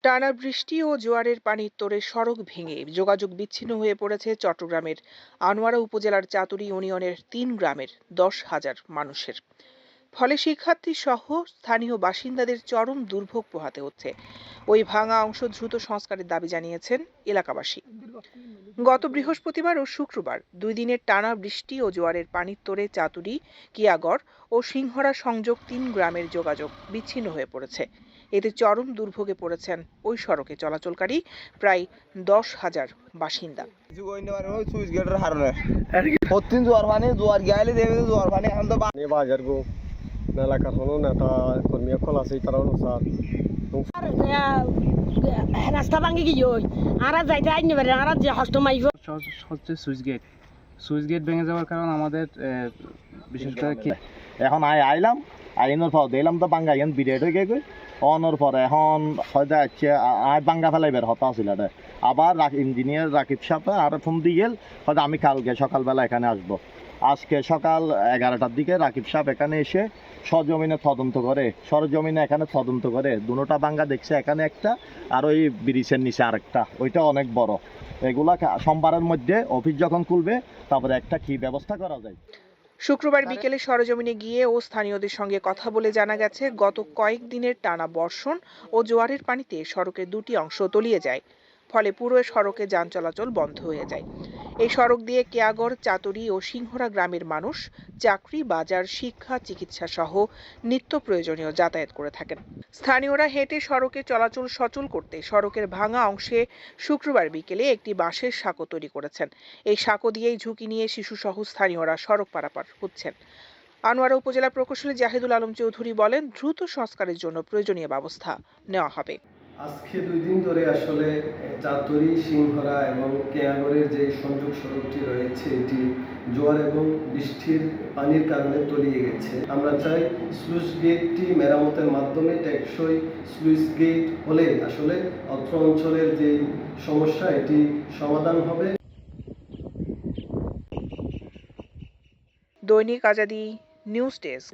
টানা বৃষ্টি ও জোয়ারের পানির তোড়ে সড়ক ভেঙে যোগাযোগ বিচ্ছিন্ন হয়ে পড়েছে চট্টগ্রামের আনোয়ারা উপজেলার চাতুরী ইউনিয়নের ৩ গ্রামের ১০,০০০ মানুষের। ফলে শিক্ষার্থী সহ স্থানীয় বাসিন্দাদের চরম দুর্ভোগ পোহাতে হচ্ছে। ওই ভাঙা অংশ দ্রুত সংস্কারের দাবি জানিয়েছেন এলাকাবাসী। গত বৃহস্পতিবার ও শুক্রবার ২ দিনের টানা বৃষ্টি ও জোয়ারের পানির তোড়ে চাতুরী, কিয়াগড় ও সিংহরা সংযোগ ৩ গ্রামের যোগাযোগ বিচ্ছিন্ন হয়ে পড়েছে। এতে চরম দুর্ভোগে পড়েছেন ওই সড়কে চলাচলকারী প্রায় ১০,০০০ বাসিন্দা। রাস্তা ভাঙি গিয়ে আর যাইতে আইনি পারে আর যে হস্ত মাইব হচ্ছে সুইচ গেট ভেঙে যাওয়ার কারণ আমাদের বিশেষ করে কি এখন আইলাম আইনের পর দিলাম তো বাঙ্গা এখন বিরেট হয়ে গেছে অনর পরে এখন হয়তো আছে বাঙ্গা ফেলাই বের হতা ছিল আবার ইঞ্জিনিয়ার রাকিব সাহেব আর ফোন দিয়ে গেল হয়তো আমি কালকে সকালবেলা এখানে আসবো। আজকে সকাল 11টার দিকে রাকিব সাহেব এখানে এসে সরজমিনে এখানে তদন্ত করে দুটোটা বাঙ্গা দেখছে, এখানে একটা আর ওই ব্রিজের নিচে আরেকটা, ওইটা অনেক বড়। এগুলা সোমবারের মধ্যে অফিস যখন খুলবে তারপরে একটা কি ব্যবস্থা করা যায়। শুক্রবার বিকেলে সরেজমিনে গিয়ে ও স্থানীয়দের সঙ্গে কথা বলে জানা গেছে, গত কয়েকদিনের টানা বর্ষণ ও জোয়ারের পানিতে সড়কের 2টি অংশ তলিয়ে যায়। ফলে পুরো সড়কে যান চলাচল বন্ধ হয়ে যায়। এই সড়ক দিয়ে কেয়াগড়, চাতুরী ও সিংহরা গ্রামের মানুষ চাকরি, বাজার, শিক্ষা, চিকিৎসা সহ নিত্য প্রয়োজনীয় যাতায়াত করে থাকেন। স্থানীয়রা হেঁটে সড়কে চলাচল সচল করতে সড়কের ভাঙা অংশে শুক্রবার বিকেলে একটি বাঁশের সাঁকো তৈরি করেছেন। এই সাঁকো দিয়েই ঝুঁকি নিয়ে শিশুসহ স্থানীয়রা সড়ক পারাপার হচ্ছেন। আনোয়ারা উপজেলা প্রকৌশলী জাহিদুল আলম চৌধুরী বলেন, দ্রুত সংস্কারের জন্য প্রয়োজনীয় ব্যবস্থা নেওয়া হবে। আজকে 2 দিন ধরে আসলে চাতুরী, সিংহরা এবং কেয়াগড়ের যে সংযোগ সড়কটি রয়েছে এটি জোয়ার এবং বৃষ্টির পানির কারণে তলিয়ে গেছে। আমরা চাই স্লুইস গেটটি মেরামতের মাধ্যমে টেকসই স্লুইস গেট হলে আসলে অত্র অঞ্চলের যে সমস্যা এটি সমাধান হবে। দৈনিক আজাদী নিউজ ডেস্ক।